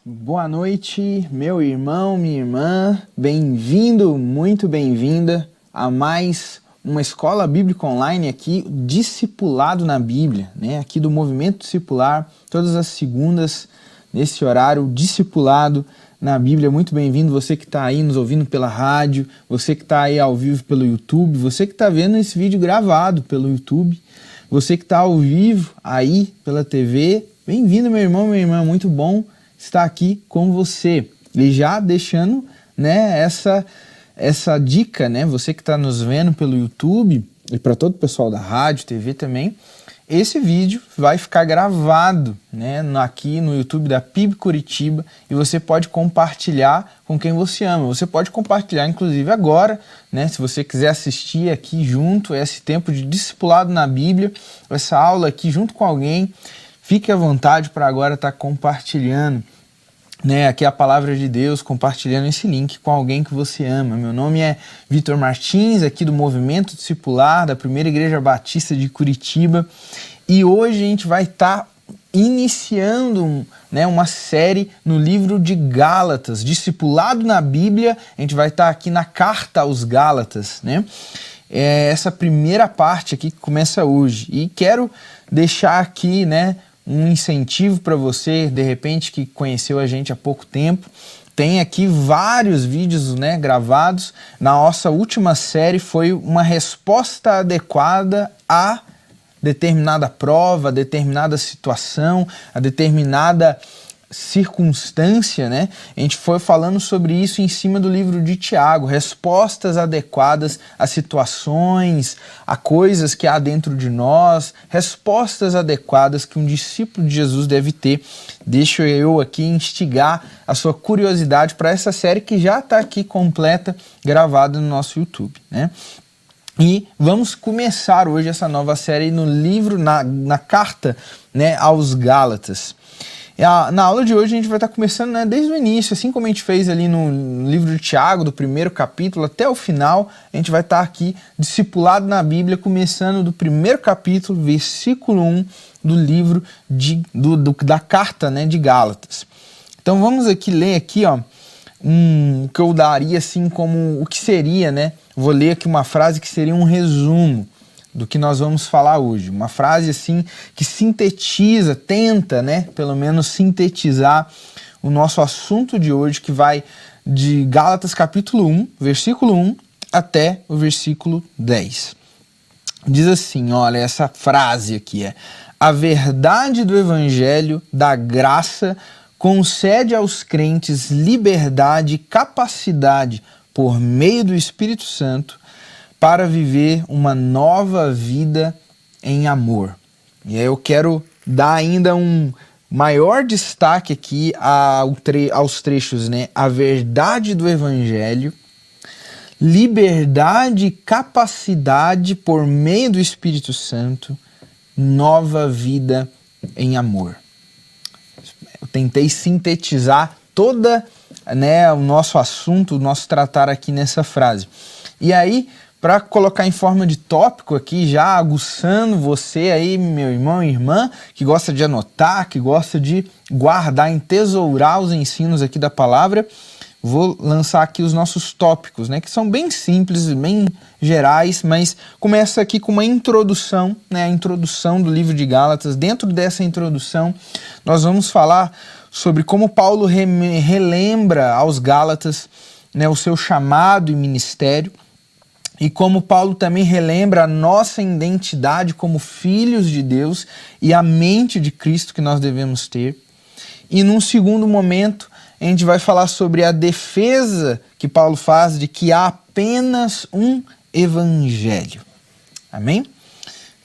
Boa noite, meu irmão, minha irmã, bem-vindo, muito bem-vinda a mais uma escola bíblica online aqui, Discipulado na Bíblia, né? Aqui do Movimento Discipular, todas as segundas, nesse horário, Discipulado na Bíblia. Muito bem-vindo, você que está aí nos ouvindo pela rádio, você que está aí ao vivo pelo YouTube, você que está vendo esse vídeo gravado pelo YouTube, você que está ao vivo aí pela TV, bem-vindo, meu irmão, minha irmã, muito bom estar aqui com você. E já deixando, né, essa dica, né, você que está nos vendo pelo YouTube e para todo o pessoal da rádio, TV também, esse vídeo vai ficar gravado, né, aqui no YouTube da PIB Curitiba e você pode compartilhar com quem você ama. Você pode compartilhar, inclusive agora, né, se você quiser assistir aqui junto, esse tempo de discipulado na Bíblia, essa aula aqui junto com alguém, fique à vontade para agora estar compartilhando, né, aqui a palavra de Deus, compartilhando esse link com alguém que você ama. Meu nome é Vitor Martins, aqui do Movimento Discipular, da Primeira Igreja Batista de Curitiba, e hoje a gente vai estar iniciando, né, uma série no livro de Gálatas, Discipulado na Bíblia. A gente vai estar aqui na Carta aos Gálatas, né? Essa primeira parte aqui que começa hoje, e quero deixar aqui, né, um incentivo para você, de repente, que conheceu a gente há pouco tempo. Tem aqui vários vídeos, né, gravados. Na nossa última série foi uma resposta adequada a determinada prova, a determinada situação, a determinada circunstância, né? A gente foi falando sobre isso em cima do livro de Tiago, respostas adequadas a situações, a coisas que há dentro de nós, respostas adequadas que um discípulo de Jesus deve ter. Deixa eu aqui instigar a sua curiosidade para essa série que já está aqui completa, gravada no nosso YouTube, né? E vamos começar hoje essa nova série no livro, na carta, né, aos Gálatas. Na aula de hoje a gente vai estar começando, né, desde o início, assim como a gente fez ali no livro de Tiago, do primeiro capítulo até o final. A gente vai estar aqui discipulado na Bíblia, começando do primeiro capítulo, versículo 1 do livro da carta, né, de Gálatas. Então vamos aqui ler aqui, ó, o que eu daria assim como o que seria, né? Vou ler aqui uma frase que seria um resumo do que nós vamos falar hoje. Uma frase assim que sintetiza, tenta, né, pelo menos sintetizar o nosso assunto de hoje, que vai de Gálatas capítulo 1, versículo 1 até o versículo 10. Diz assim, olha, essa frase aqui é: a verdade do evangelho da graça concede aos crentes liberdade e capacidade por meio do Espírito Santo para viver uma nova vida em amor. E aí eu quero dar ainda um maior destaque aqui aos trechos, né? A verdade do Evangelho, liberdade e capacidade por meio do Espírito Santo, nova vida em amor. Eu tentei sintetizar toda, né, o nosso assunto, o nosso tratar aqui nessa frase. E aí, para colocar em forma de tópico aqui, já aguçando você aí, meu irmão e irmã, que gosta de anotar, que gosta de guardar, entesourar os ensinos aqui da palavra, vou lançar aqui os nossos tópicos, né, que são bem simples, bem gerais, mas começa aqui com uma introdução, né, a introdução do livro de Gálatas. Dentro dessa introdução, nós vamos falar sobre como Paulo relembra aos Gálatas, né, o seu chamado e ministério, e como Paulo também relembra a nossa identidade como filhos de Deus e a mente de Cristo que nós devemos ter. E num segundo momento, a gente vai falar sobre a defesa que Paulo faz de que há apenas um evangelho. Amém?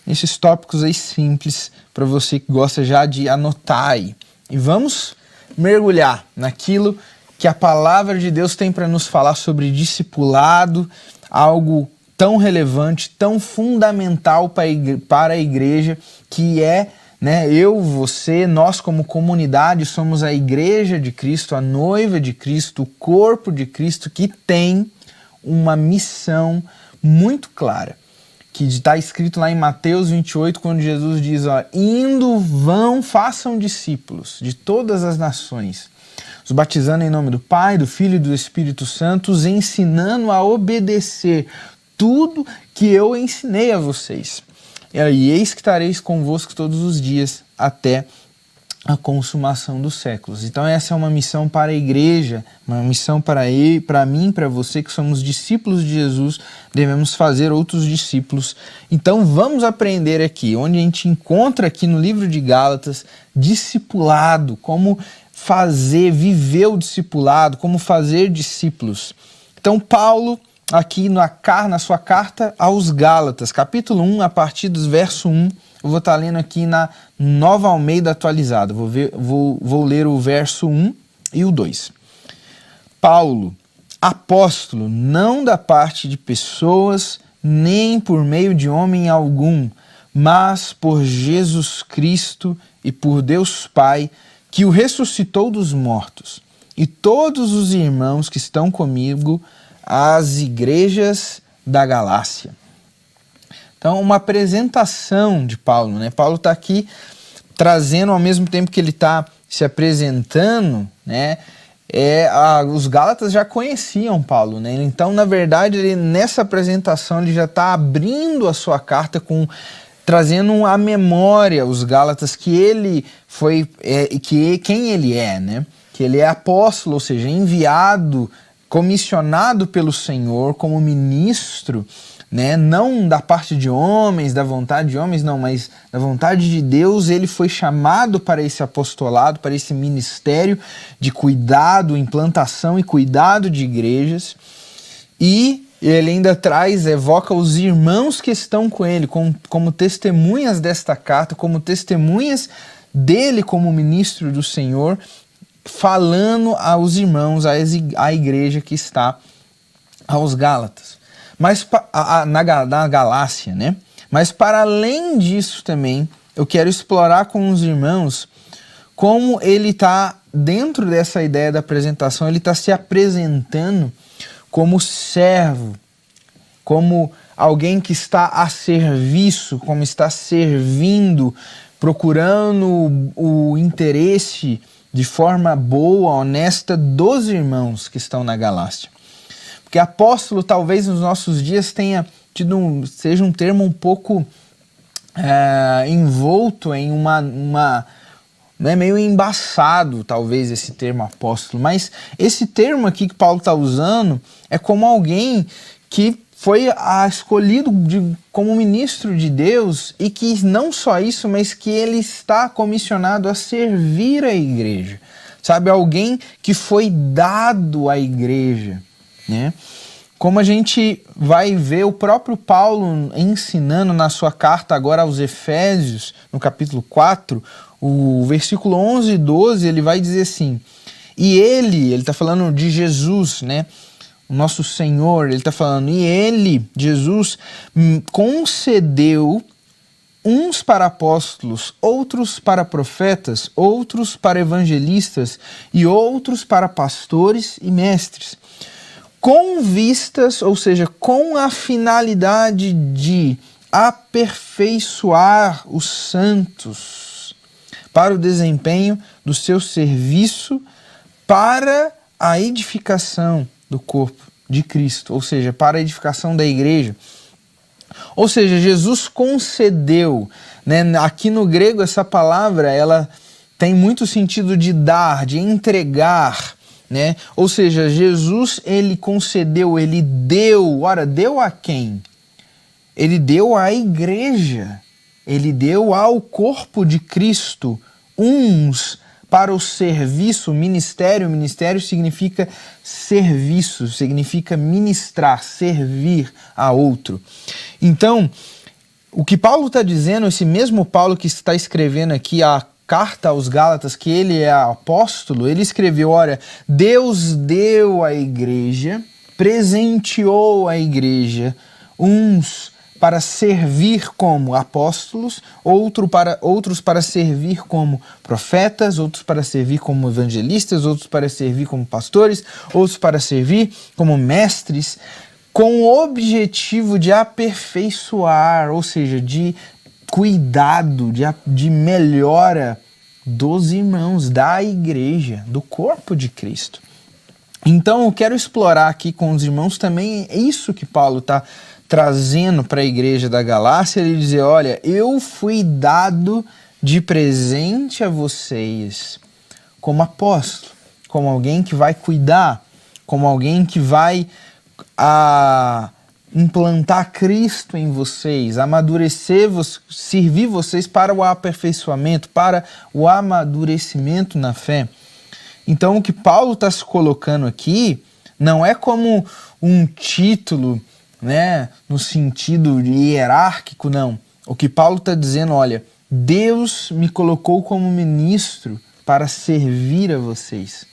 Esses tópicos aí simples para você que gosta já de anotar aí. E vamos mergulhar naquilo que a palavra de Deus tem para nos falar sobre discipulado, algo tão relevante, tão fundamental para a igreja, que é, né, eu, você, nós como comunidade somos a igreja de Cristo, a noiva de Cristo, o corpo de Cristo, que tem uma missão muito clara, que está escrito lá em Mateus 28, quando Jesus diz, ó, indo, vão, façam discípulos de todas as nações, os batizando em nome do Pai, do Filho e do Espírito Santo, os ensinando a obedecer tudo que eu ensinei a vocês. E eis que estareis convosco todos os dias até a consumação dos séculos. Então essa é uma missão para a igreja, uma missão para mim, para você que somos discípulos de Jesus, devemos fazer outros discípulos. Então vamos aprender aqui, onde a gente encontra aqui no livro de Gálatas, discipulado, como fazer, viver o discipulado, como fazer discípulos. Então Paulo, aqui na sua carta aos Gálatas, capítulo 1, a partir dos verso 1, eu vou estar lendo aqui na Nova Almeida atualizada. Vou ler o verso 1 e o 2. Paulo, apóstolo, não da parte de pessoas, nem por meio de homem algum, mas por Jesus Cristo e por Deus Pai, que o ressuscitou dos mortos, e todos os irmãos que estão comigo, às igrejas da Galácia. Então, uma apresentação de Paulo, né? Paulo está aqui trazendo, ao mesmo tempo que ele está se apresentando, né? Os Gálatas já conheciam Paulo, né? Então, na verdade, nessa apresentação, ele já está abrindo a sua carta trazendo à memória os Gálatas que ele foi, quem ele é, né? Que ele é apóstolo, ou seja, enviado, comissionado pelo Senhor como ministro, né? Não da parte de homens, da vontade de homens, não, mas da vontade de Deus. Ele foi chamado para esse apostolado, para esse ministério de cuidado, implantação e cuidado de igrejas. E ele ainda evoca os irmãos que estão com ele como testemunhas desta carta, como testemunhas dele como ministro do Senhor, falando aos irmãos, à igreja que está aos Gálatas. Mas na Galácia, né? Mas para além disso também, eu quero explorar com os irmãos como ele está, dentro dessa ideia da apresentação, ele está se apresentando como servo, como alguém que está a serviço, como está servindo, procurando o interesse de forma boa, honesta, dos irmãos que estão na Galácia. Porque apóstolo, talvez nos nossos dias seja um termo um pouco envolto em né, meio embaçado, talvez, esse termo apóstolo. Mas esse termo aqui que Paulo está usando é como alguém que foi escolhido como ministro de Deus, e que não só isso, mas que ele está comissionado a servir a igreja. Sabe, alguém que foi dado à igreja, né? Como a gente vai ver o próprio Paulo ensinando na sua carta agora aos Efésios, no capítulo 4, o versículo 11 e 12, ele vai dizer assim: e ele está falando de Jesus, né? O nosso Senhor, ele está falando, e ele, Jesus, concedeu uns para apóstolos, outros para profetas, outros para evangelistas e outros para pastores e mestres, com vistas, ou seja, com a finalidade de aperfeiçoar os santos para o desempenho do seu serviço, para a edificação do corpo de Cristo, ou seja, para a edificação da igreja. Ou seja, Jesus concedeu, né? Aqui no grego essa palavra ela tem muito sentido de dar, de entregar, né? Ou seja, Jesus ele concedeu, ele deu. Ora, deu a quem? Ele deu à igreja, ele deu ao corpo de Cristo, uns para o serviço, ministério. Ministério significa serviço, significa ministrar, servir a outro. Então, o que Paulo está dizendo, esse mesmo Paulo que está escrevendo aqui a carta aos Gálatas, que ele é apóstolo, ele escreveu, olha, Deus deu à igreja, presenteou a igreja, uns para servir como apóstolos, outros para servir como profetas, outros para servir como evangelistas, outros para servir como pastores, outros para servir como mestres, com o objetivo de aperfeiçoar, ou seja, de cuidado, de melhora dos irmãos, da igreja, do corpo de Cristo. Então eu quero explorar aqui com os irmãos também isso que Paulo está trazendo para a igreja da Galácia. Ele dizer, olha, eu fui dado de presente a vocês como apóstolo, como alguém que vai cuidar, como alguém que vai implantar Cristo em vocês, amadurecer, servir vocês para o aperfeiçoamento, para o amadurecimento na fé. Então o que Paulo está se colocando aqui não é como um título, né, no sentido hierárquico, não. O que Paulo está dizendo, olha, Deus me colocou como ministro para servir a vocês.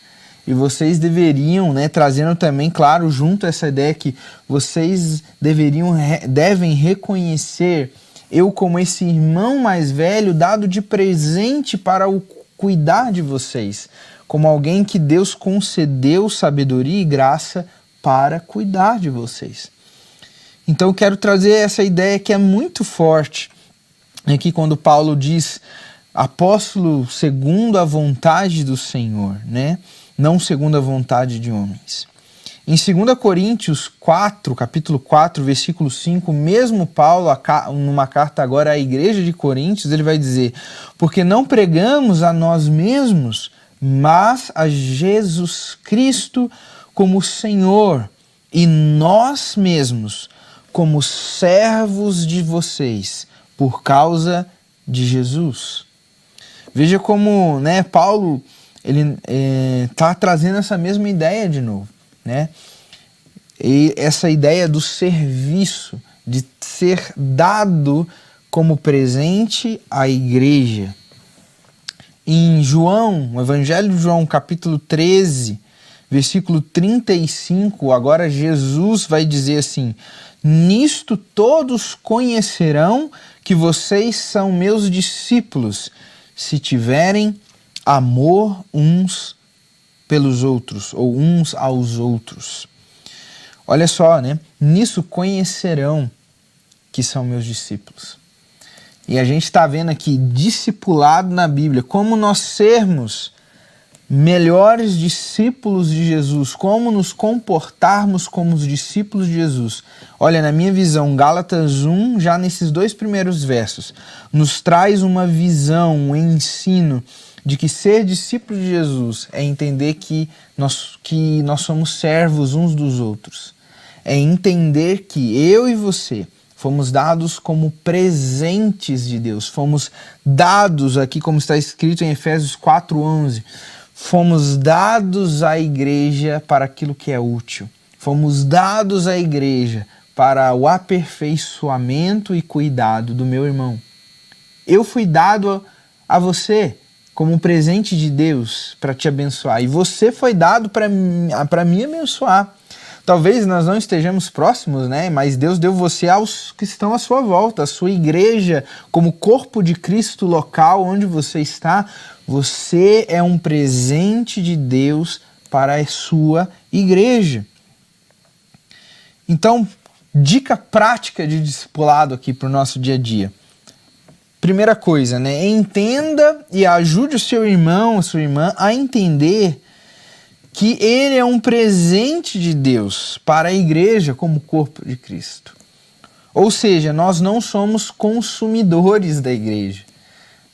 E vocês deveriam, né, trazendo também, claro, junto a essa ideia que vocês devem reconhecer eu como esse irmão mais velho dado de presente para o cuidar de vocês, como alguém que Deus concedeu sabedoria e graça para cuidar de vocês. Então eu quero trazer essa ideia que é muito forte aqui quando Paulo diz apóstolo segundo a vontade do Senhor, né? Não segundo a vontade de homens. Em 2 Coríntios 4, capítulo 4, versículo 5, mesmo Paulo, numa carta agora à igreja de Coríntios, ele vai dizer, porque não pregamos a nós mesmos, mas a Jesus Cristo como Senhor, e nós mesmos como servos de vocês, por causa de Jesus. Veja como, né, Paulo ele está trazendo essa mesma ideia de novo, né? E essa ideia do serviço, de ser dado como presente à igreja. Em João, o Evangelho de João, capítulo 13, versículo 35, agora Jesus vai dizer assim, nisto todos conhecerão que vocês são meus discípulos, se tiverem amor uns pelos outros, ou uns aos outros. Olha só, né? Nisso conhecerão que são meus discípulos. E a gente está vendo aqui, discipulado na Bíblia, como nós sermos melhores discípulos de Jesus, como nos comportarmos como os discípulos de Jesus. Olha, na minha visão, Gálatas 1, já nesses 2 primeiros versos, nos traz uma visão, um ensino de que ser discípulo de Jesus é entender que nós somos servos uns dos outros. É entender que eu e você fomos dados como presentes de Deus. Fomos dados aqui, como está escrito em Efésios 4:11, fomos dados à igreja para aquilo que é útil. Fomos dados à igreja para o aperfeiçoamento e cuidado do meu irmão. Eu fui dado a você como um presente de Deus para te abençoar. E você foi dado para me abençoar. Talvez nós não estejamos próximos, né? Mas Deus deu você aos que estão à sua volta, a sua igreja, como corpo de Cristo local onde você está. Você é um presente de Deus para a sua igreja. Então, dica prática de discipulado aqui para o nosso dia a dia. Primeira coisa, né? Entenda e ajude o seu irmão, a sua irmã a entender que ele é um presente de Deus para a igreja como corpo de Cristo. Ou seja, nós não somos consumidores da igreja.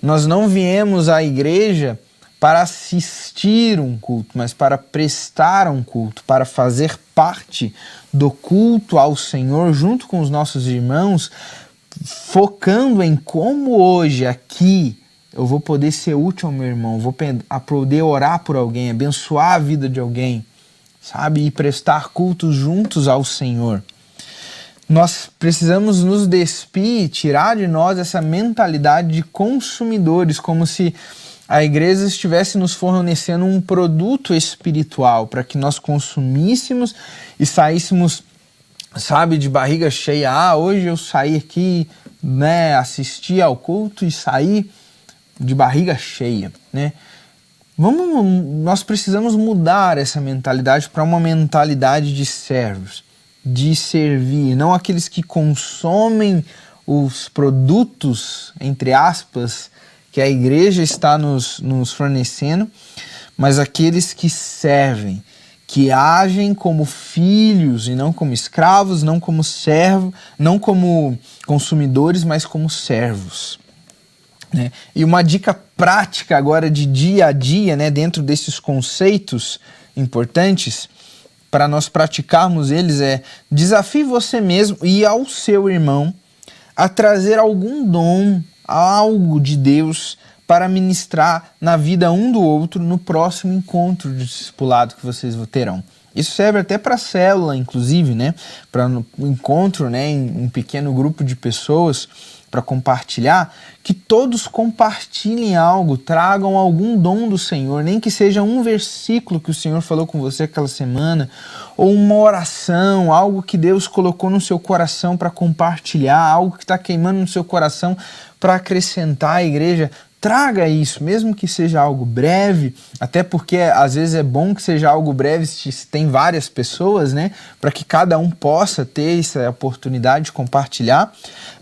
Nós não viemos à igreja para assistir um culto, mas para prestar um culto, para fazer parte do culto ao Senhor junto com os nossos irmãos, focando em como hoje aqui eu vou poder ser útil ao meu irmão, vou poder orar por alguém, abençoar a vida de alguém, sabe? E prestar cultos juntos ao Senhor. Nós precisamos nos despir, tirar de nós essa mentalidade de consumidores, como se a igreja estivesse nos fornecendo um produto espiritual para que nós consumíssemos e saíssemos, sabe, de barriga cheia. Ah, hoje eu saí aqui, né, assisti ao culto e saí de barriga cheia, né? Nós precisamos mudar essa mentalidade para uma mentalidade de servos, de servir, não aqueles que consomem os produtos, entre aspas, que a igreja está nos fornecendo, mas aqueles que servem, que agem como filhos e não como escravos, não como servos, não como consumidores, mas como servos. Né? E uma dica prática agora de dia a dia, né, dentro desses conceitos importantes, para nós praticarmos eles, é: desafie você mesmo e ao seu irmão a trazer algum dom, algo de Deus para ministrar na vida um do outro no próximo encontro de discipulado que vocês terão. Isso serve até para a célula, inclusive, né? Para um encontro, né, em um pequeno grupo de pessoas, para compartilhar, que todos compartilhem algo, tragam algum dom do Senhor, nem que seja um versículo que o Senhor falou com você aquela semana, ou uma oração, algo que Deus colocou no seu coração para compartilhar, algo que está queimando no seu coração para acrescentar à igreja. Traga isso, mesmo que seja algo breve, até porque às vezes é bom que seja algo breve se tem várias pessoas, né? Para que cada um possa ter essa oportunidade de compartilhar,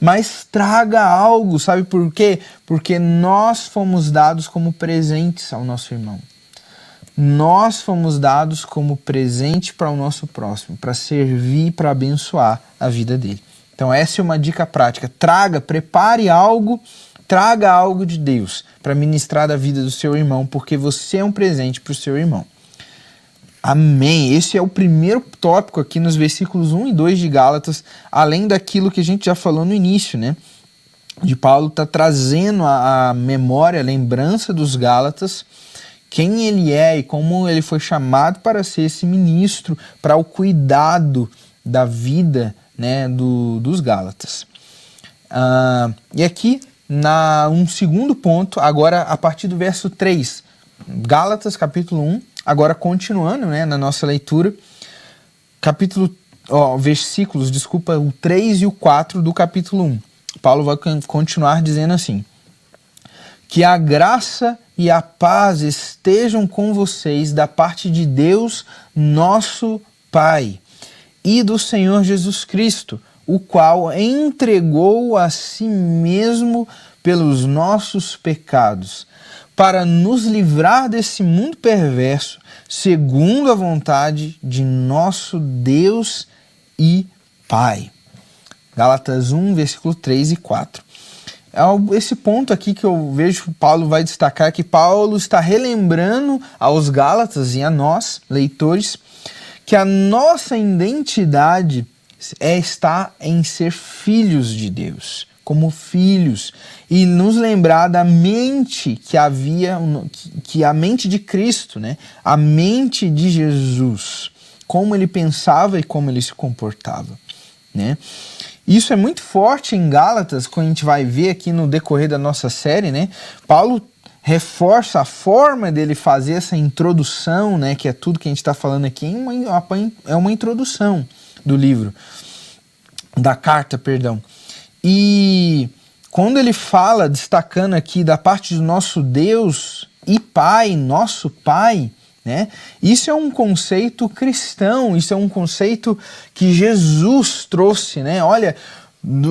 mas traga algo, sabe por quê? Porque nós fomos dados como presentes ao nosso irmão. Nós fomos dados como presente para o nosso próximo, para servir, para abençoar a vida dele. Então essa é uma dica prática. Prepare algo, traga algo de Deus para ministrar da vida do seu irmão, porque você é um presente para o seu irmão. Amém. Esse é o primeiro tópico aqui nos versículos 1 e 2 de Gálatas, além daquilo que a gente já falou no início, né? De Paulo está trazendo a memória, a lembrança dos Gálatas, quem ele é e como ele foi chamado para ser esse ministro, para o cuidado da vida, né, dos Gálatas. E aqui, um segundo ponto, agora a partir do verso 3, Gálatas capítulo 1, agora continuando, né, na nossa leitura, o 3 e o 4 do capítulo 1. Paulo vai continuar dizendo assim: que a graça e a paz estejam com vocês da parte de Deus, nosso Pai, e do Senhor Jesus Cristo, o qual entregou a si mesmo pelos nossos pecados, para nos livrar desse mundo perverso, segundo a vontade de nosso Deus e Pai. Gálatas 1, versículo 3 e 4. Esse ponto aqui que eu vejo que Paulo vai destacar, que Paulo está relembrando aos Gálatas e a nós, leitores, que a nossa identidade está em ser filhos de Deus, como filhos, e nos lembrar da mente que a mente de Cristo, né? A mente de Jesus, como ele pensava e como ele se comportava, né? Isso é muito forte em Gálatas, quando a gente vai ver aqui no decorrer da nossa série, né? Paulo reforça a forma dele fazer essa introdução, né? Que é tudo que a gente está falando aqui, é uma introdução do livro, da carta, perdão. E quando ele fala, destacando aqui da parte do nosso Deus e Pai, nosso Pai, né? Isso é um conceito cristão, isso é um conceito que Jesus trouxe, né? Olha,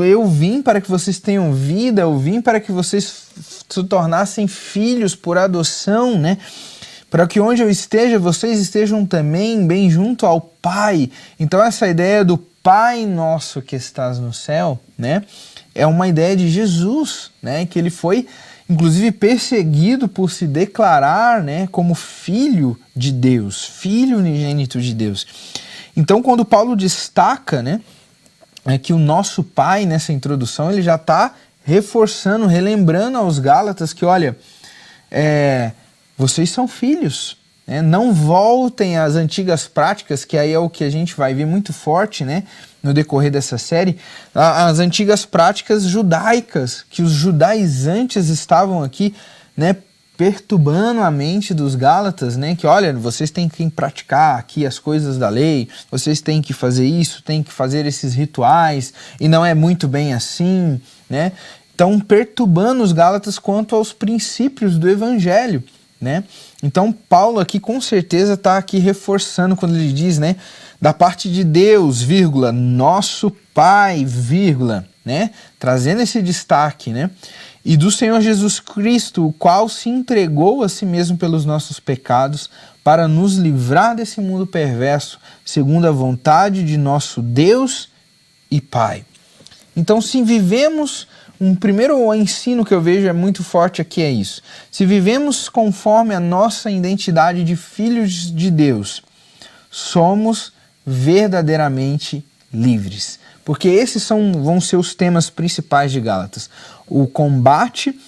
eu vim para que vocês tenham vida, eu vim para que vocês se tornassem filhos por adoção, né? Para que onde eu esteja, vocês estejam também bem junto ao Pai. Então essa ideia do Pai nosso que estás no céu, né? É uma ideia de Jesus, né? Que ele foi inclusive perseguido por se declarar, né, como filho de Deus, filho unigênito de Deus. Então, quando Paulo destaca, né, que o nosso Pai, nessa introdução, ele já está reforçando, relembrando aos Gálatas que, olha, vocês são filhos, né? Não voltem às antigas práticas, que aí é o que a gente vai ver muito forte, né, no decorrer dessa série, as antigas práticas judaicas, que os judaizantes estavam aqui, né, perturbando a mente dos Gálatas, né, que olha, vocês têm que praticar aqui as coisas da lei, vocês têm que fazer isso, têm que fazer esses rituais, e não é muito bem assim, né? Então, perturbando os Gálatas quanto aos princípios do Evangelho, né? Então, Paulo aqui com certeza está aqui reforçando quando ele diz, né, da parte de Deus, vírgula, nosso Pai, vírgula, né? Trazendo esse destaque, né? e do Senhor Jesus Cristo, o qual se entregou a si mesmo pelos nossos pecados, para nos livrar desse mundo perverso, segundo a vontade de nosso Deus e Pai. Então, se vivemos, um primeiro ensino que eu vejo é muito forte aqui é isso. Se vivemos conforme a nossa identidade de filhos de Deus, somos verdadeiramente livres. Porque esses vão ser os temas principais de Gálatas. O combate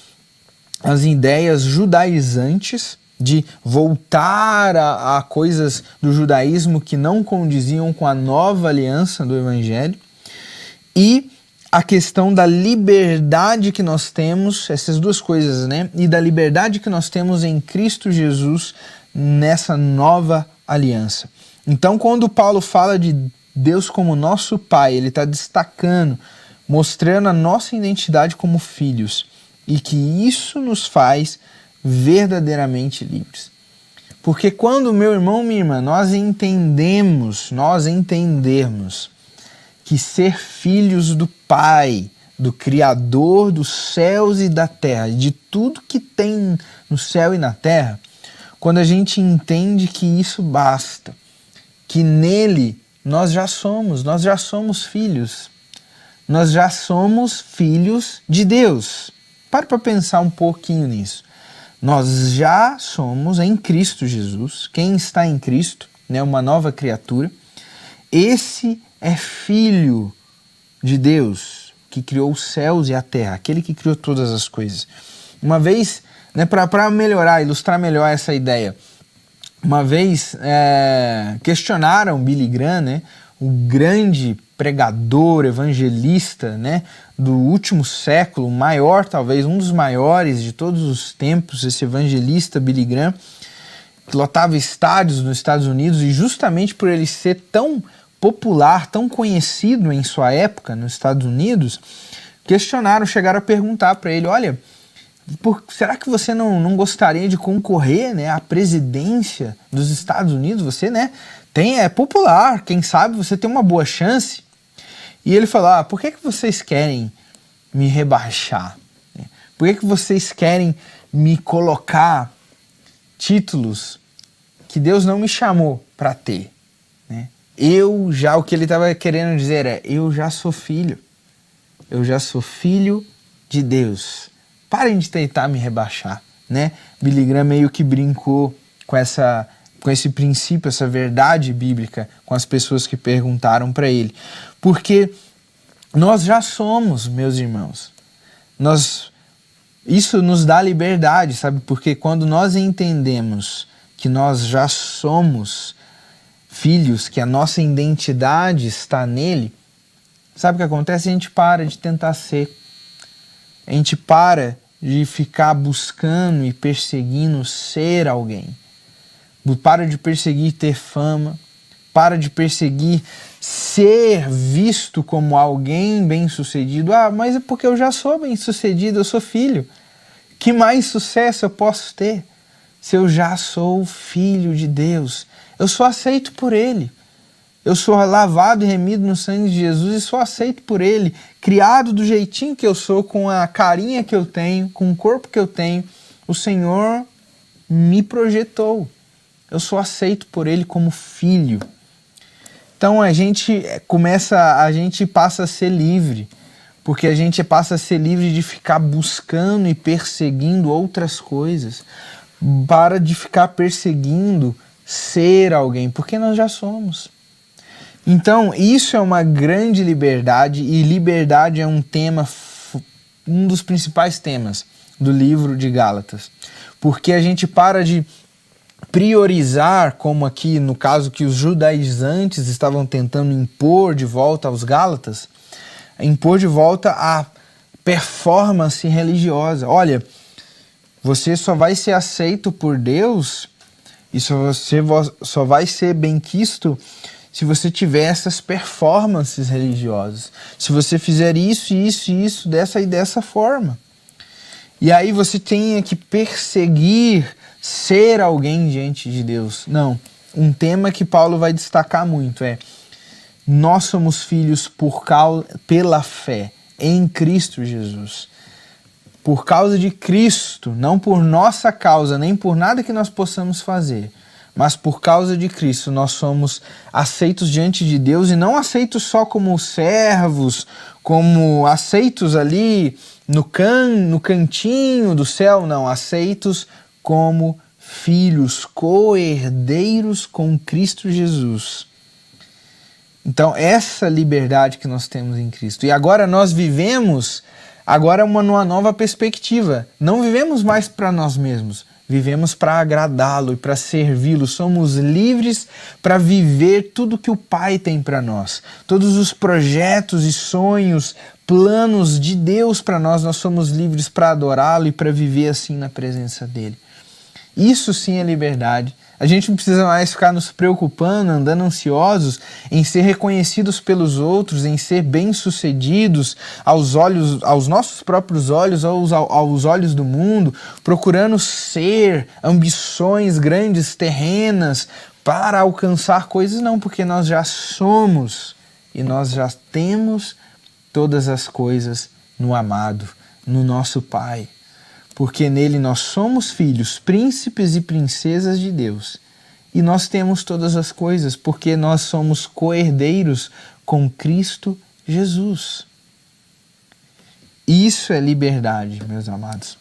às ideias judaizantes, de voltar a coisas do judaísmo que não condiziam com a nova aliança do Evangelho, e a questão da liberdade que nós temos, essas duas coisas, né? E da liberdade que nós temos em Cristo Jesus nessa nova aliança. Então, quando Paulo fala de Deus como nosso Pai, ele está destacando, mostrando a nossa identidade como filhos, e que isso nos faz verdadeiramente livres. Porque quando, meu irmão, minha irmã, nós entendermos que ser filhos do Pai, do Criador dos céus e da terra, de tudo que tem no céu e na terra, quando a gente entende que isso basta, que nele nós já somos filhos, nós já somos filhos de Deus. Pare para pensar um pouquinho nisso. Nós já somos em Cristo Jesus, quem está em Cristo, né, uma nova criatura, esse é filho de Deus, que criou os céus e a terra, aquele que criou todas as coisas. Uma vez, né, para melhorar, ilustrar melhor essa ideia, uma vez questionaram Billy Graham, né, o grande pregador, evangelista, né, do último século, o maior, talvez um dos maiores de todos os tempos, esse evangelista Billy Graham, que lotava estádios nos Estados Unidos, e justamente por ele ser tão popular, tão conhecido em sua época nos Estados Unidos, chegaram a perguntar para ele, olha, será que você não gostaria de concorrer, né, à presidência dos Estados Unidos? Você, né, é popular, quem sabe você tem uma boa chance. E ele falou, por que vocês querem me rebaixar? Por que vocês querem me colocar títulos que Deus não me chamou para ter? Né? O que ele estava querendo dizer eu já sou filho de Deus. Parem de tentar me rebaixar, né? Billy Graham meio que brincou com esse princípio, essa verdade bíblica com as pessoas que perguntaram para ele. Porque nós já somos, meus irmãos. Isso nos dá liberdade, sabe? Porque quando nós entendemos que nós já somos filhos, que a nossa identidade está nele, sabe o que acontece? A gente para de tentar ser. A gente para de ficar buscando e perseguindo ser alguém. Para de perseguir ter fama. Para de perseguir ser visto como alguém bem-sucedido. Mas é porque eu já sou bem-sucedido, eu sou filho. Que mais sucesso eu posso ter se eu já sou filho de Deus? Eu sou aceito por Ele. Eu sou lavado e remido no sangue de Jesus e sou aceito por Ele, criado do jeitinho que eu sou, com a carinha que eu tenho, com o corpo que eu tenho. O Senhor me projetou. Eu sou aceito por Ele como filho. Então a gente passa a ser livre, porque a gente passa a ser livre de ficar buscando e perseguindo outras coisas. Para de ficar perseguindo ser alguém, porque nós já somos. Então, isso é uma grande liberdade, e liberdade é um dos principais temas do livro de Gálatas. Porque a gente para de priorizar, como aqui no caso que os judaizantes estavam tentando impor de volta aos Gálatas, impor de volta a performance religiosa. Olha, você só vai ser aceito por Deus e você só vai ser benquisto se você tiver essas performances religiosas. Se você fizer isso, isso e isso, dessa e dessa forma. E aí você tenha que perseguir ser alguém diante de Deus. Não. Um tema que Paulo vai destacar muito é: nós somos filhos pela fé em Cristo Jesus. por causa de Cristo, não por nossa causa, nem por nada que nós possamos fazer, mas por causa de Cristo nós somos aceitos diante de Deus, e não aceitos só como servos, como aceitos ali no cantinho do céu, não, aceitos como filhos, co-herdeiros com Cristo Jesus. Então essa liberdade que nós temos em Cristo. E agora nós vivemos numa nova perspectiva. Não vivemos mais para nós mesmos, vivemos para agradá-lo e para servi-lo. Somos livres para viver tudo que o Pai tem para nós. Todos os projetos e sonhos, planos de Deus para nós, nós somos livres para adorá-lo e para viver assim na presença dele. Isso sim é liberdade. A gente não precisa mais ficar nos preocupando, andando ansiosos em ser reconhecidos pelos outros, em ser bem-sucedidos aos nossos próprios olhos, aos olhos do mundo, procurando ser ambições grandes, terrenas, para alcançar coisas. Não, porque nós já somos e nós já temos todas as coisas no amado, no nosso Pai. Porque nele nós somos filhos, príncipes e princesas de Deus. E nós temos todas as coisas, porque nós somos co-herdeiros com Cristo Jesus. Isso é liberdade, meus amados.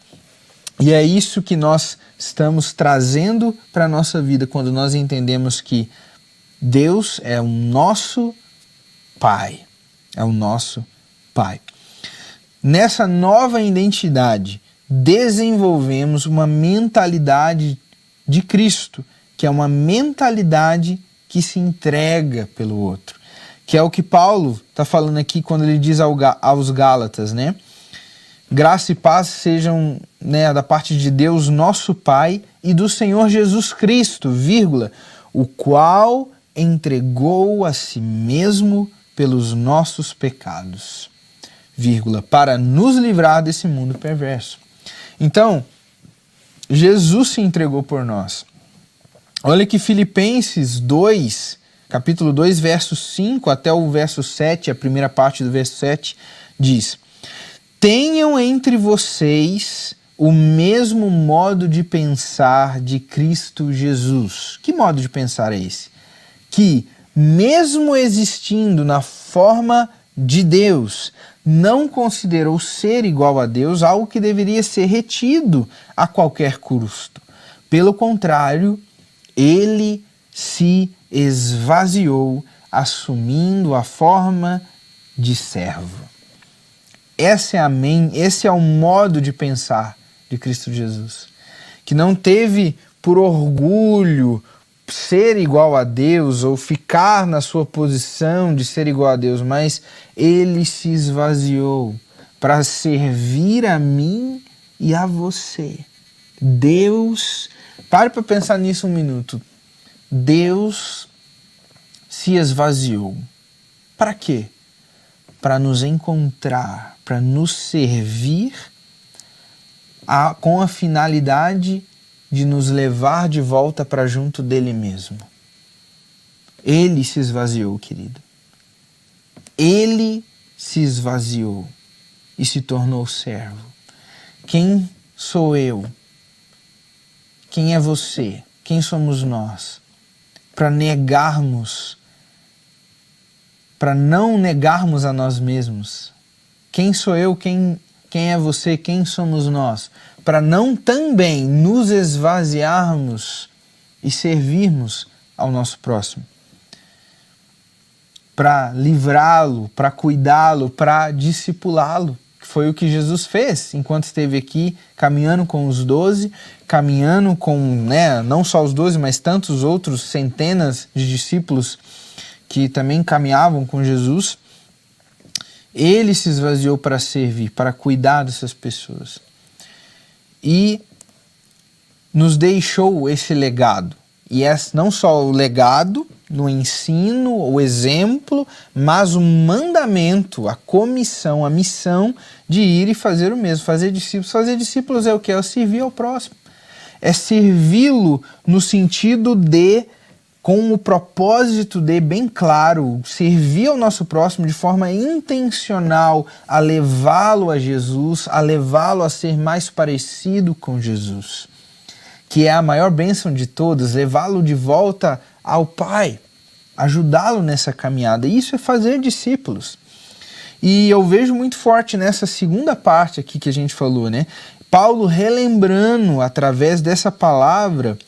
E é isso que nós estamos trazendo para a nossa vida, quando nós entendemos que Deus é o nosso Pai. É o nosso Pai. Nessa nova identidade, desenvolvemos uma mentalidade de Cristo, que é uma mentalidade que se entrega pelo outro, que é o que Paulo está falando aqui quando ele diz aos Gálatas, né? Graça e paz sejam, né, da parte de Deus, nosso Pai, e do Senhor Jesus Cristo, o qual entregou a si mesmo pelos nossos pecados, para nos livrar desse mundo perverso. Então, Jesus se entregou por nós. Olha que Filipenses 2, capítulo 2, verso 5 até o verso 7, a primeira parte do verso 7, diz: tenham entre vocês o mesmo modo de pensar de Cristo Jesus. Que modo de pensar é esse? Que, mesmo existindo na forma de Deus, não considerou ser igual a Deus algo que deveria ser retido a qualquer custo. Pelo contrário, ele se esvaziou, assumindo a forma de servo. Esse é o modo de pensar de Cristo Jesus, que não teve por orgulho ser igual a Deus ou ficar na sua posição de ser igual a Deus, mas ele se esvaziou para servir a mim e a você. Deus, pare para pensar nisso um minuto. Deus se esvaziou. Para quê? Para nos encontrar, para nos servir com a finalidade de nos levar de volta para junto dele mesmo. Ele se esvaziou, querido. Ele se esvaziou e se tornou servo. Quem sou eu? Quem é você? Quem somos nós? Para não negarmos a nós mesmos. Quem sou eu? Quem é você? Quem somos nós? Para não também nos esvaziarmos e servirmos ao nosso próximo. Para livrá-lo, para cuidá-lo, para discipulá-lo. Que foi o que Jesus fez enquanto esteve aqui, caminhando com os 12, caminhando com, não só os 12, mas tantos outros centenas de discípulos que também caminhavam com Jesus. Ele se esvaziou para servir, para cuidar dessas pessoas. E nos deixou esse legado. E não só o legado no ensino, o exemplo, mas o mandamento, a comissão, a missão de ir e fazer o mesmo, fazer discípulos. Fazer discípulos é o quê? É servir ao próximo. É servi-lo no sentido de com o propósito de, bem claro, servir ao nosso próximo de forma intencional, a levá-lo a Jesus, a levá-lo a ser mais parecido com Jesus, que é a maior bênção de todas, levá-lo de volta ao Pai, ajudá-lo nessa caminhada. Isso é fazer discípulos. E eu vejo muito forte nessa segunda parte aqui que a gente falou, né? Paulo relembrando, através dessa palavra,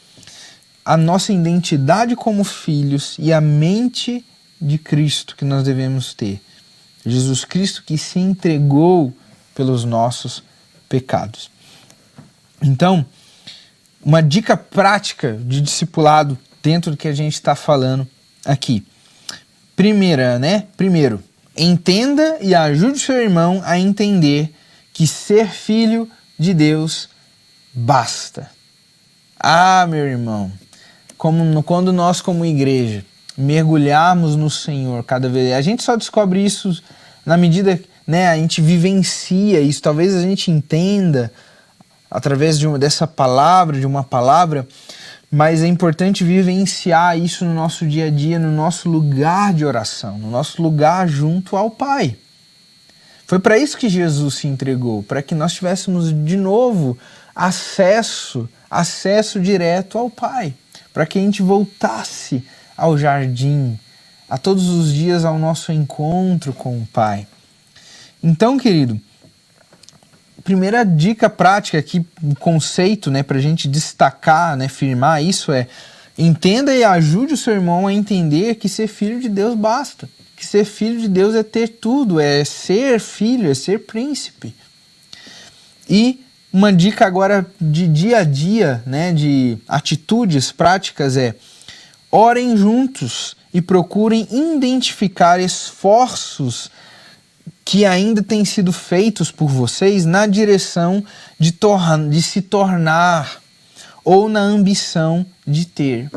a nossa identidade como filhos e a mente de Cristo que nós devemos ter. Jesus Cristo que se entregou pelos nossos pecados. Então, uma dica prática de discipulado dentro do que a gente está falando aqui. Primeiro, entenda e ajude seu irmão a entender que ser filho de Deus basta. Ah, meu irmão, quando nós como igreja mergulharmos no Senhor cada vez, a gente só descobre isso na medida, né, a gente vivencia isso, talvez a gente entenda através dessa palavra, de uma palavra, mas é importante vivenciar isso no nosso dia a dia, no nosso lugar de oração, no nosso lugar junto ao Pai. Foi para isso que Jesus se entregou, para que nós tivéssemos de novo acesso direto ao Pai, para que a gente voltasse ao jardim, a todos os dias ao nosso encontro com o Pai. Então, querido, primeira dica prática aqui, o conceito, né, para a gente destacar, né, firmar isso entenda e ajude o seu irmão a entender que ser filho de Deus basta. Que ser filho de Deus é ter tudo, é ser filho, é ser príncipe. E uma dica agora de dia a dia, né, de atitudes práticas orem juntos e procurem identificar esforços que ainda têm sido feitos por vocês na direção de se tornar ou na ambição de ter.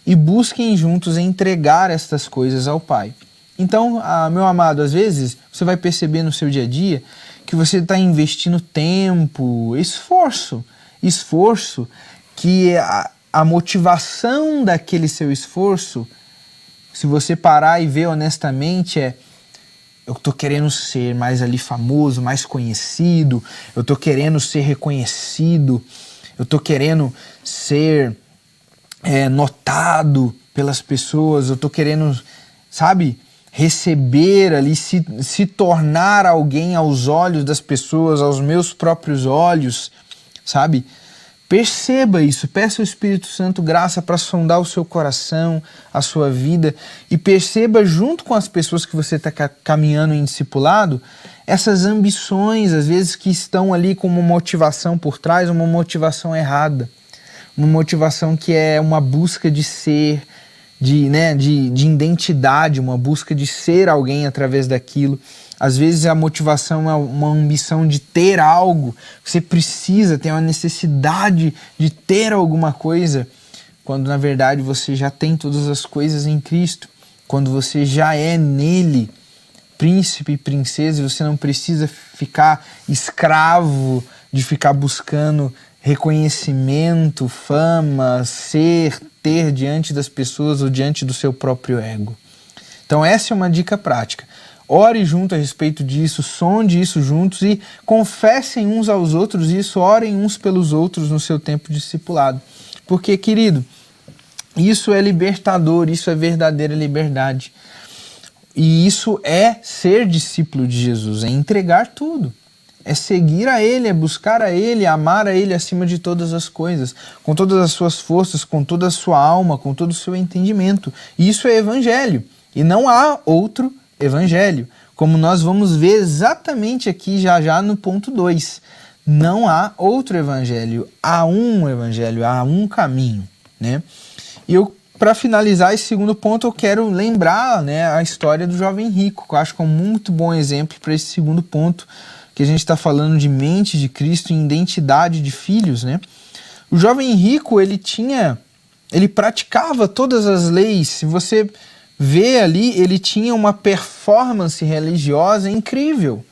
E busquem juntos entregar estas coisas ao Pai. Então, meu amado, às vezes você vai perceber no seu dia a dia que você está investindo tempo, esforço que a motivação daquele seu esforço, se você parar e ver honestamente, eu estou querendo ser mais ali famoso, mais conhecido, eu estou querendo ser reconhecido, eu estou querendo ser notado pelas pessoas, eu estou querendo, sabe, receber ali, se tornar alguém aos olhos das pessoas, aos meus próprios olhos, sabe? Perceba isso, peça ao Espírito Santo graça para sondar o seu coração, a sua vida, e perceba junto com as pessoas que você está caminhando em discipulado, essas ambições, às vezes, que estão ali com uma motivação por trás, uma motivação errada, uma motivação que é uma busca de ser, de identidade, uma busca de ser alguém através daquilo. Às vezes a motivação é uma ambição de ter algo, você precisa, tem uma necessidade de ter alguma coisa, quando na verdade você já tem todas as coisas em Cristo, quando você já é nele príncipe e princesa, e você não precisa ficar escravo de ficar buscando reconhecimento, fama, ter diante das pessoas ou diante do seu próprio ego. Então essa é uma dica prática. Ore junto a respeito disso, sonde isso juntos e confessem uns aos outros isso, orem uns pelos outros no seu tempo de discipulado. Porque, querido, isso é libertador, isso é verdadeira liberdade. E isso é ser discípulo de Jesus, é entregar tudo. É seguir a Ele, é buscar a Ele, amar a Ele acima de todas as coisas, com todas as suas forças, com toda a sua alma, com todo o seu entendimento. E isso é evangelho. E não há outro evangelho, como nós vamos ver exatamente aqui já no ponto 2. Não há outro evangelho, há um caminho, né? E para finalizar esse segundo ponto, eu quero lembrar, né, a história do jovem rico, que eu acho que é um muito bom exemplo para esse segundo ponto, que a gente está falando de mente de Cristo e identidade de filhos, né? O jovem rico, ele praticava todas as leis. Se você vê ali, ele tinha uma performance religiosa incrível,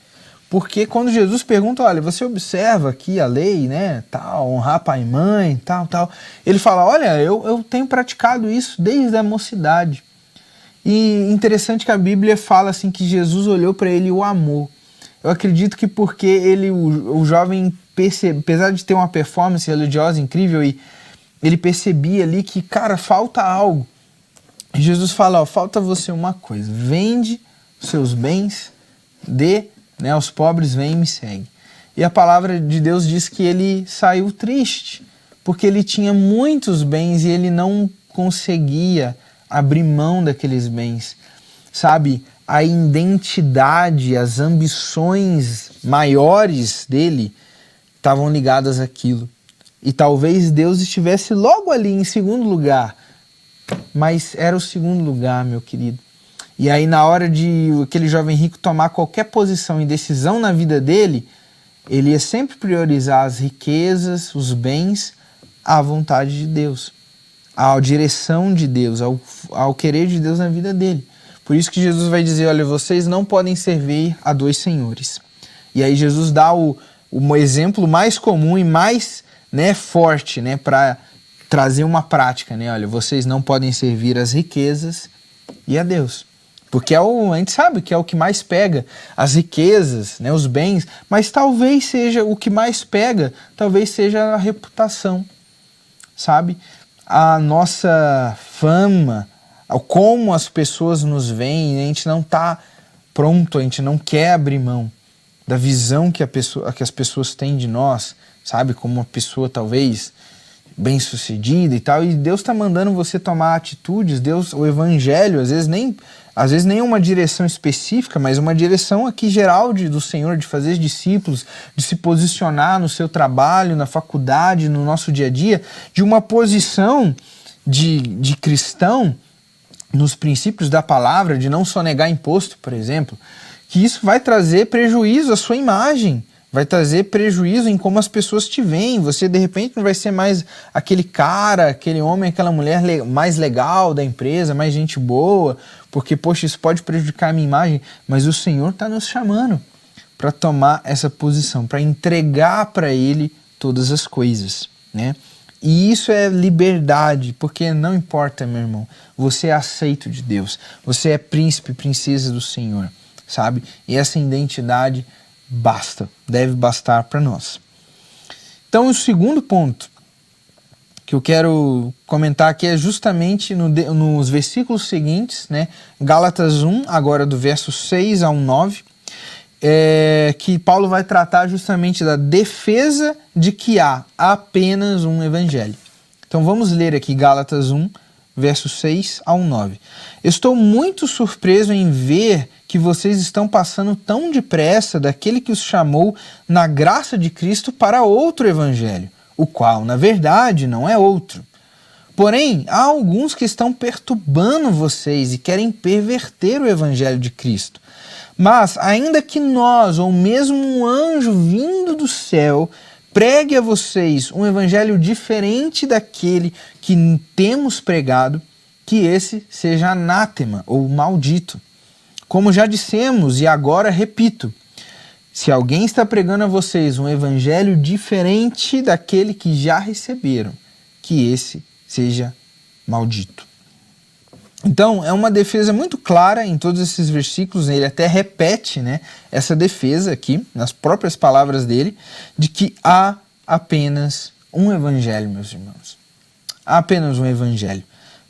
Porque quando Jesus pergunta, olha, você observa aqui a lei, né, tal, honrar pai e mãe, tal, tal. Ele fala, olha, eu tenho praticado isso desde a mocidade. E interessante que a Bíblia fala assim que Jesus olhou para ele e o amou. Eu acredito que porque ele, o jovem, apesar de ter uma performance religiosa incrível, e ele percebia ali que, cara, falta algo. E Jesus fala, ó, falta você uma coisa, vende os seus bens, dê, né, aos pobres, vem e me segue. E a palavra de Deus diz que ele saiu triste, porque ele tinha muitos bens e ele não conseguia abrir mão daqueles bens. Sabe, a identidade, as ambições maiores dele estavam ligadas àquilo. E talvez Deus estivesse logo ali em segundo lugar, mas era o segundo lugar, meu querido. E aí na hora de aquele jovem rico tomar qualquer posição e decisão na vida dele, ele ia sempre priorizar as riquezas, os bens, à vontade de Deus, à direção de Deus, ao querer de Deus na vida dele. Por isso que Jesus vai dizer, olha, vocês não podem servir a dois senhores. E aí Jesus dá o exemplo mais comum e mais, né, forte, né, para trazer uma prática, né? Olha, vocês não podem servir as riquezas e a Deus. Porque a gente sabe que é o que mais pega, as riquezas, né, os bens, mas talvez seja o que mais pega, talvez seja a reputação, sabe? A nossa fama, como as pessoas nos veem, a gente não está pronto, a gente não quer abrir mão da visão que as pessoas têm de nós, sabe? Como uma pessoa talvez bem-sucedida e tal, e Deus está mandando você tomar atitudes, Deus, o evangelho, às vezes nem uma direção específica, mas uma direção aqui geral do Senhor, de fazer discípulos, de se posicionar no seu trabalho, na faculdade, no nosso dia a dia, de uma posição de cristão, nos princípios da palavra, de não sonegar imposto, por exemplo, que isso vai trazer prejuízo à sua imagem, vai trazer prejuízo em como as pessoas te veem. Você, de repente, não vai ser mais aquele cara, aquele homem, aquela mulher mais legal da empresa, mais gente boa, porque, poxa, isso pode prejudicar a minha imagem, mas o Senhor está nos chamando para tomar essa posição, para entregar para Ele todas as coisas, né? E isso é liberdade, porque não importa, meu irmão, você é aceito de Deus, você é príncipe, princesa do Senhor, sabe? E essa identidade basta, deve bastar para nós. Então, o segundo ponto que eu quero comentar aqui é justamente nos versículos seguintes, né? Gálatas 1, agora do verso 6 ao 9, que Paulo vai tratar justamente da defesa de que há apenas um evangelho. Então vamos ler aqui Gálatas 1, verso 6 ao 9. Estou muito surpreso em ver que vocês estão passando tão depressa daquele que os chamou na graça de Cristo para outro evangelho, o qual, na verdade, não é outro. Porém, há alguns que estão perturbando vocês e querem perverter o evangelho de Cristo. Mas, ainda que nós, ou mesmo um anjo vindo do céu, pregue a vocês um evangelho diferente daquele que temos pregado, que esse seja anátema ou maldito. Como já dissemos e agora repito, se alguém está pregando a vocês um evangelho diferente daquele que já receberam, que esse seja maldito. Então, é uma defesa muito clara em todos esses versículos, ele até repete, né, essa defesa aqui, nas próprias palavras dele, de que há apenas um evangelho, meus irmãos. Há apenas um evangelho.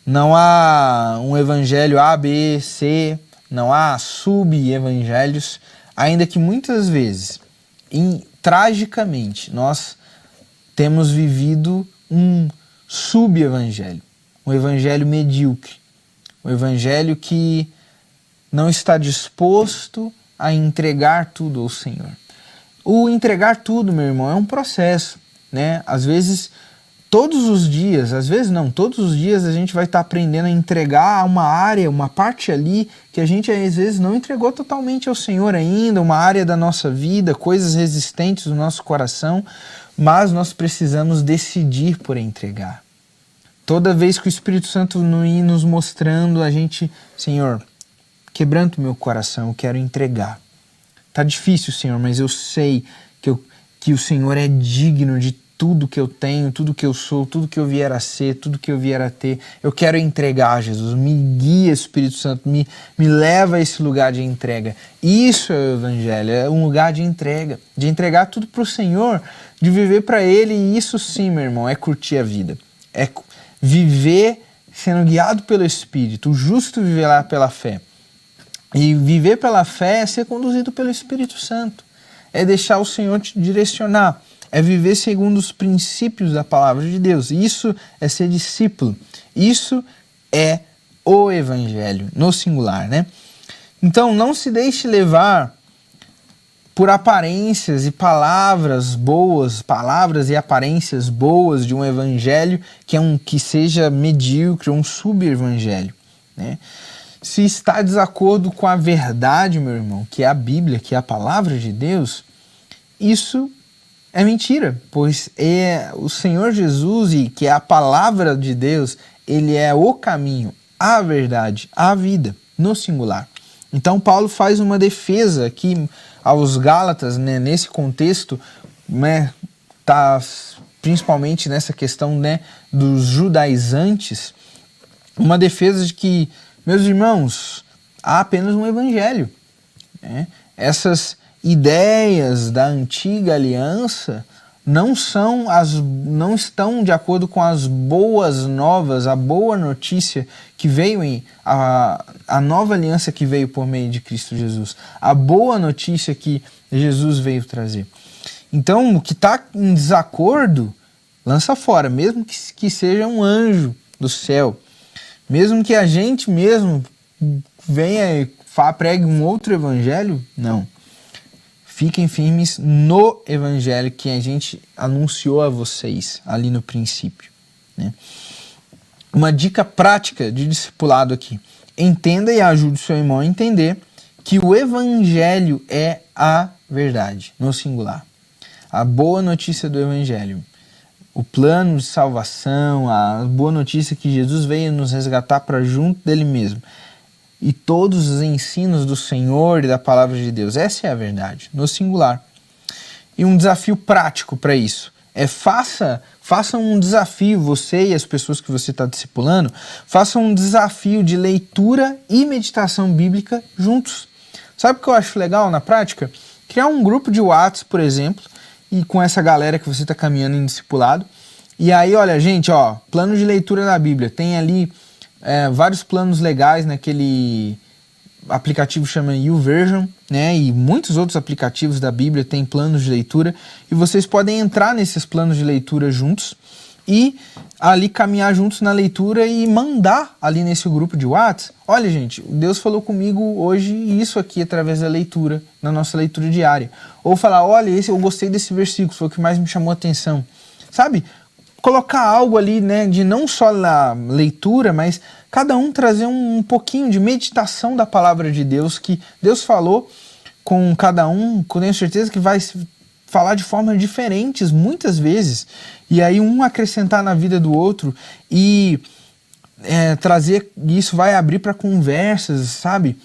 Não há um evangelho A, B, C, não há sub-evangelhos, ainda que muitas vezes, tragicamente, nós temos vivido um sub-evangelho, um evangelho medíocre, um evangelho que não está disposto a entregar tudo ao Senhor. O entregar tudo, meu irmão, é um processo, né? Às vezes, todos os dias, às vezes não, todos os dias a gente vai estar aprendendo a entregar uma área, uma parte ali que a gente às vezes não entregou totalmente ao Senhor ainda, uma área da nossa vida, coisas resistentes do nosso coração, mas nós precisamos decidir por entregar. Toda vez que o Espírito Santo nos mostrando, a gente, Senhor, quebranta o meu coração, eu quero entregar. tá difícil, Senhor, mas eu sei que o Senhor é digno de tudo que eu tenho, tudo que eu sou, tudo que eu vier a ser, tudo que eu vier a ter. Eu quero entregar, Jesus. Me guia, Espírito Santo, me leva a esse lugar de entrega. Isso é o Evangelho, é um lugar de entregar tudo para o Senhor, de viver para Ele. E isso sim, meu irmão, é curtir a vida. É viver sendo guiado pelo Espírito. O justo viverá pela fé. E viver pela fé é ser conduzido pelo Espírito Santo. É deixar o Senhor te direcionar. É viver segundo os princípios da palavra de Deus. Isso é ser discípulo. Isso é o Evangelho, no singular, né? Então, não se deixe levar por aparências e palavras boas, palavras e aparências boas de um Evangelho que seja medíocre, um sub-evangelho, né? Se está em desacordo com a verdade, meu irmão, que é a Bíblia, que é a palavra de Deus, isso é mentira, pois é o Senhor Jesus, e que é a palavra de Deus, ele é o caminho, a verdade, a vida, no singular. Então Paulo faz uma defesa aqui aos Gálatas, né, nesse contexto, né, tá principalmente nessa questão, né, dos judaizantes, uma defesa de que, meus irmãos, há apenas um evangelho, né? Essas ideias da antiga aliança não estão de acordo com as boas novas, a boa notícia que veio a nova aliança que veio por meio de Cristo Jesus, a boa notícia que Jesus veio trazer. Então, o que está em desacordo, lança fora, mesmo que seja um anjo do céu, mesmo que a gente mesmo venha e pregue um outro evangelho, não. Fiquem firmes no evangelho que a gente anunciou a vocês ali no princípio, né? Uma dica prática de discipulado aqui. Entenda e ajude o seu irmão a entender que o evangelho é a verdade, no singular. A boa notícia do evangelho. O plano de salvação, a boa notícia que Jesus veio nos resgatar para junto dele mesmo. E todos os ensinos do Senhor e da palavra de Deus. Essa é a verdade, no singular. E um desafio prático para isso é faça um desafio, você e as pessoas que você está discipulando, façam um desafio de leitura e meditação bíblica juntos. Sabe o que eu acho legal na prática? Criar um grupo de WhatsApp, por exemplo, e com essa galera que você está caminhando em discipulado. E aí, olha, gente, ó, plano de leitura da Bíblia, tem ali vários planos legais naquele aplicativo chama YouVersion, né? E muitos outros aplicativos da Bíblia têm planos de leitura, e vocês podem entrar nesses planos de leitura juntos e ali caminhar juntos na leitura e mandar ali nesse grupo de WhatsApp: olha, gente, Deus falou comigo hoje isso aqui através da leitura, na nossa leitura diária. Ou falar: olha, eu gostei desse versículo, foi o que mais me chamou a atenção. Sabe? Colocar algo ali, né, de não só na leitura, mas cada um trazer um pouquinho de meditação da palavra de Deus, que Deus falou com cada um, tenho certeza que vai falar de formas diferentes muitas vezes, e aí um acrescentar na vida do outro e trazer, isso vai abrir para conversas, sabe,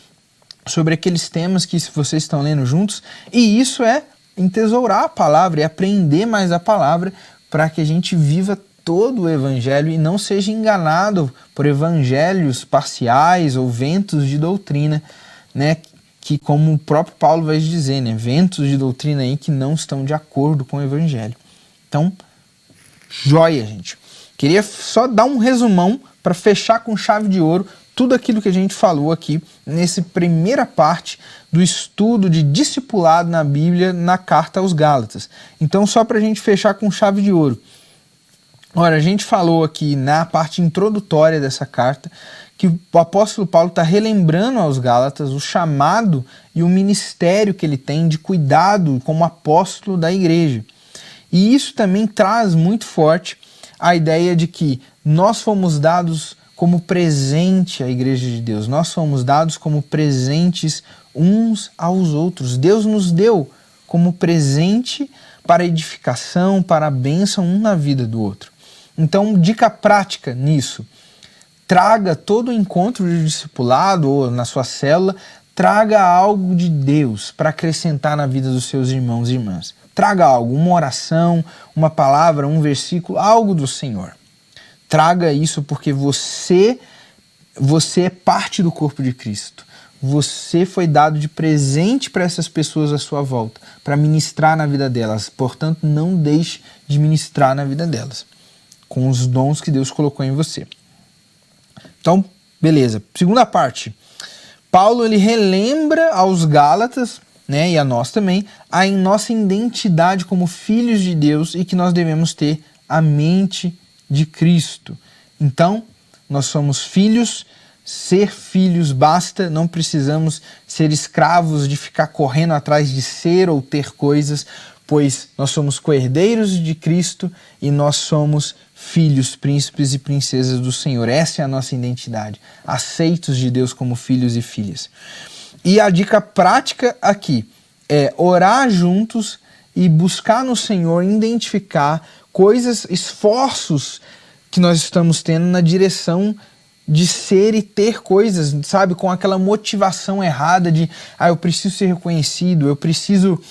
sobre aqueles temas que vocês estão lendo juntos, e isso é entesourar a palavra, é aprender mais a palavra, para que a gente viva todo o evangelho e não seja enganado por evangelhos parciais ou ventos de doutrina, né? Que, como o próprio Paulo vai dizer, né? Ventos de doutrina aí que não estão de acordo com o evangelho. Então, joia, gente. Queria só dar um resumão para fechar com chave de ouro tudo aquilo que a gente falou aqui nessa primeira parte do estudo de discipulado na Bíblia, na carta aos Gálatas. Então, só para a gente fechar com chave de ouro. Ora, a gente falou aqui na parte introdutória dessa carta que o apóstolo Paulo está relembrando aos Gálatas o chamado e o ministério que ele tem de cuidado como apóstolo da igreja. E isso também traz muito forte a ideia de que nós fomos dados como presente à igreja de Deus. Nós fomos dados como presentes uns aos outros. Deus nos deu como presente para edificação, para a bênção um na vida do outro. Então, dica prática nisso: traga todo o encontro de discipulado ou na sua célula, traga algo de Deus para acrescentar na vida dos seus irmãos e irmãs. Traga algo, uma oração, uma palavra, um versículo, algo do Senhor. Traga isso porque você é parte do corpo de Cristo. Você foi dado de presente para essas pessoas à sua volta, para ministrar na vida delas. Portanto, não deixe de ministrar na vida delas, com os dons que Deus colocou em você. Então, beleza. Segunda parte. Paulo ele relembra aos Gálatas, né, e a nós também, a nossa identidade como filhos de Deus e que nós devemos ter a mente de Cristo. Então, nós somos filhos, ser filhos basta, não precisamos ser escravos de ficar correndo atrás de ser ou ter coisas, pois nós somos co-herdeiros de Cristo e nós somos filhos, príncipes e princesas do Senhor. Essa é a nossa identidade, aceitos de Deus como filhos e filhas. E a dica prática aqui é orar juntos e buscar no Senhor identificar coisas, esforços que nós estamos tendo na direção de ser e ter coisas, sabe? Com aquela motivação errada de eu preciso ser reconhecido, eu preciso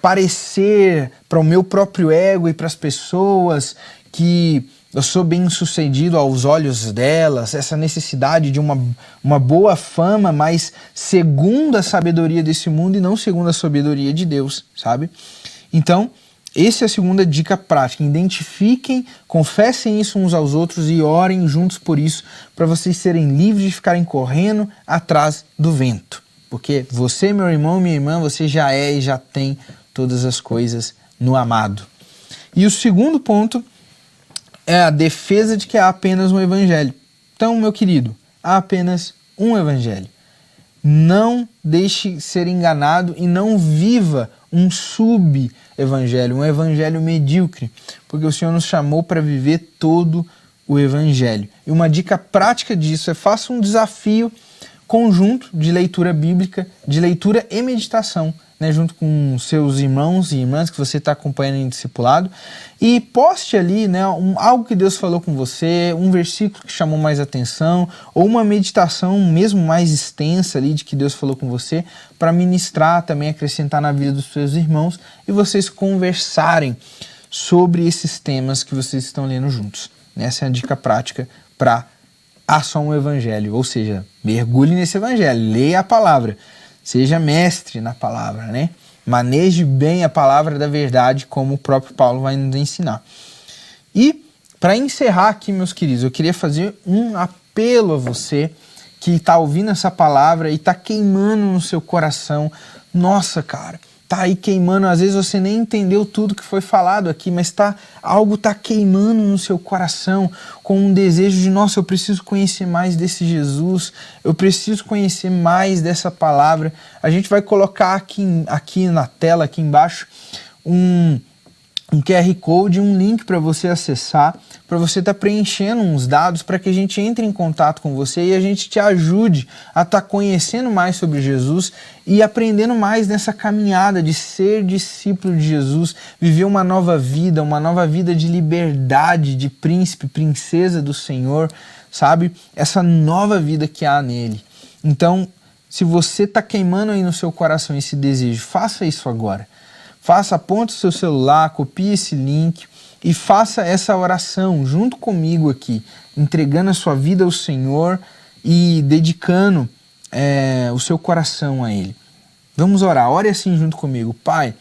parecer para o meu próprio ego e para as pessoas que eu sou bem sucedido aos olhos delas, essa necessidade de uma boa fama, mas segundo a sabedoria desse mundo e não segundo a sabedoria de Deus, sabe? Então, essa é a segunda dica prática. Identifiquem, confessem isso uns aos outros e orem juntos por isso, para vocês serem livres de ficarem correndo atrás do vento. Porque você, meu irmão, minha irmã, você já é e já tem todas as coisas no amado. E o segundo ponto é a defesa de que há apenas um evangelho. Então, meu querido, há apenas um evangelho. Não deixe ser enganado e não viva um sub-evangelho, um evangelho medíocre, porque o Senhor nos chamou para viver todo o evangelho. E uma dica prática disso é faça um desafio conjunto de leitura bíblica, de leitura e meditação, né, junto com seus irmãos e irmãs que você está acompanhando em discipulado, e poste ali, né, algo que Deus falou com você, um versículo que chamou mais atenção, ou uma meditação mesmo mais extensa ali de que Deus falou com você, para ministrar, também acrescentar na vida dos seus irmãos e vocês conversarem sobre esses temas que vocês estão lendo juntos. Essa é a dica prática para há só um evangelho, ou seja, mergulhe nesse evangelho, leia a palavra, seja mestre na palavra, né? Maneje bem a palavra da verdade, como o próprio Paulo vai nos ensinar. E, para encerrar aqui, meus queridos, eu queria fazer um apelo a você que está ouvindo essa palavra e está queimando no seu coração. Nossa, cara, tá aí queimando, às vezes você nem entendeu tudo que foi falado aqui, mas algo tá queimando no seu coração com um desejo de, nossa, eu preciso conhecer mais desse Jesus, eu preciso conhecer mais dessa palavra. A gente vai colocar aqui na tela, aqui embaixo, um QR Code, um link para você acessar, para você estar preenchendo uns dados para que a gente entre em contato com você e a gente te ajude a estar conhecendo mais sobre Jesus e aprendendo mais nessa caminhada de ser discípulo de Jesus, viver uma nova vida de liberdade, de príncipe, princesa do Senhor, sabe? Essa nova vida que há nele. Então, se você está queimando aí no seu coração esse desejo, faça isso agora. Aponte o seu celular, copie esse link e faça essa oração junto comigo aqui, entregando a sua vida ao Senhor e dedicando o seu coração a Ele. Vamos orar, ore assim junto comigo. Pai,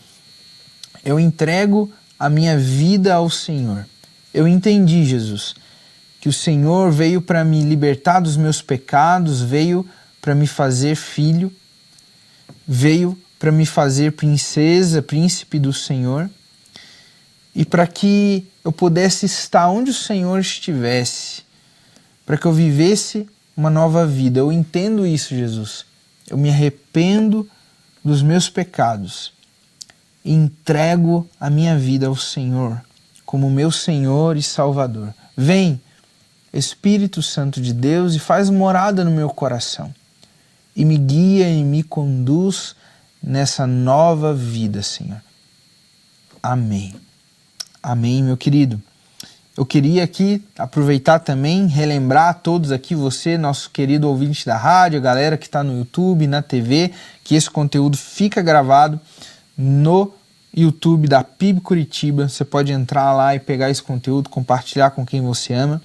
eu entrego a minha vida ao Senhor. Eu entendi, Jesus, que o Senhor veio para me libertar dos meus pecados, veio para me fazer filho, veio para me fazer princesa, príncipe do Senhor, e para que eu pudesse estar onde o Senhor estivesse, para que eu vivesse uma nova vida. Eu entendo isso, Jesus. Eu me arrependo dos meus pecados e entrego a minha vida ao Senhor como meu Senhor e Salvador. Vem, Espírito Santo de Deus, e faz morada no meu coração e me guia e me conduz nessa nova vida, Senhor. Amém. Amém, meu querido. eu queria aqui aproveitar também, relembrar a todos aqui, você, nosso querido ouvinte da rádio, a galera que está no YouTube, na TV, que esse conteúdo fica gravado no YouTube da PIB Curitiba. Você pode entrar lá e pegar esse conteúdo, compartilhar com quem você ama.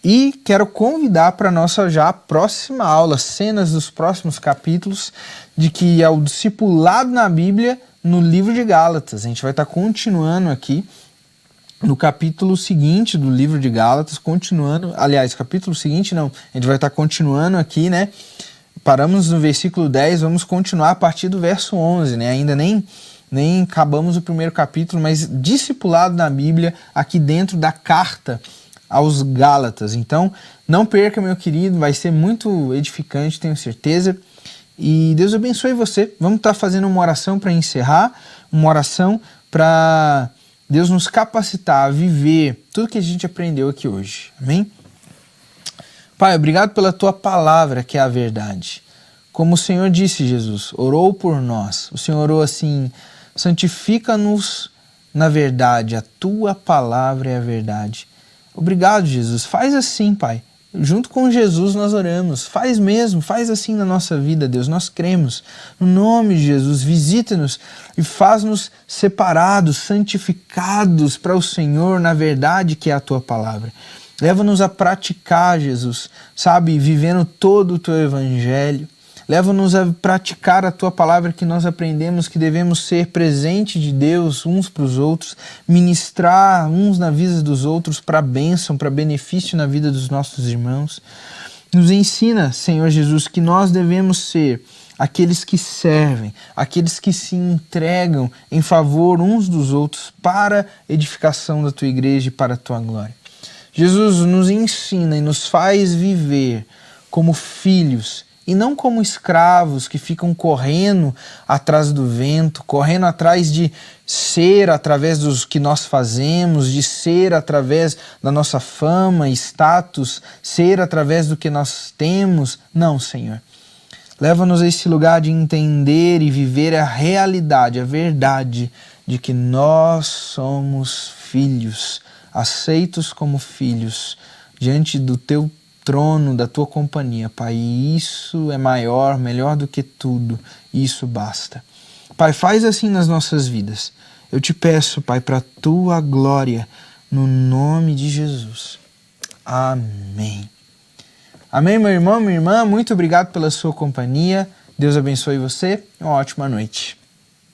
E quero convidar para a nossa já próxima aula, cenas dos próximos capítulos, de que é o discipulado na Bíblia no livro de Gálatas. A gente vai estar continuando aqui no capítulo seguinte do livro de Gálatas, capítulo seguinte não, a gente vai estar continuando aqui, né? Paramos no versículo 10, vamos continuar a partir do verso 11, né? Ainda nem acabamos o primeiro capítulo, mas discipulado na Bíblia aqui dentro da carta aos Gálatas. Então, não perca, meu querido, vai ser muito edificante, tenho certeza. E Deus abençoe você. Vamos estar fazendo uma oração para encerrar, uma oração para Deus nos capacitar a viver tudo que a gente aprendeu aqui hoje. Amém? Pai, obrigado pela tua palavra, que é a verdade. Como o Senhor disse, Jesus, orou por nós. O Senhor orou assim: santifica-nos na verdade, a tua palavra é a verdade. Obrigado, Jesus. Faz assim, Pai. Junto com Jesus nós oramos. Faz mesmo, faz assim na nossa vida, Deus. Nós cremos. No nome de Jesus, visita-nos e faz-nos separados, santificados para o Senhor na verdade que é a tua palavra. Leva-nos a praticar, Jesus, sabe, vivendo todo o teu evangelho. Leva-nos a praticar a tua palavra, que nós aprendemos que devemos ser presente de Deus uns para os outros, ministrar uns na vida dos outros para bênção, para benefício na vida dos nossos irmãos. Nos ensina, Senhor Jesus, que nós devemos ser aqueles que servem, aqueles que se entregam em favor uns dos outros para edificação da tua igreja e para a tua glória. Jesus nos ensina e nos faz viver como filhos, e não como escravos que ficam correndo atrás do vento, correndo atrás de ser através dos que nós fazemos, de ser através da nossa fama, status, ser através do que nós temos. Não, Senhor. Leva-nos a esse lugar de entender e viver a realidade, a verdade de que nós somos filhos, aceitos como filhos, diante do teu trono, da tua companhia, Pai. E isso é maior, melhor do que tudo. Isso basta. Pai, faz assim nas nossas vidas. Eu te peço, Pai, para a tua glória, no nome de Jesus. Amém. Amém, meu irmão, minha irmã. Muito obrigado pela sua companhia. Deus abençoe você. Uma ótima noite.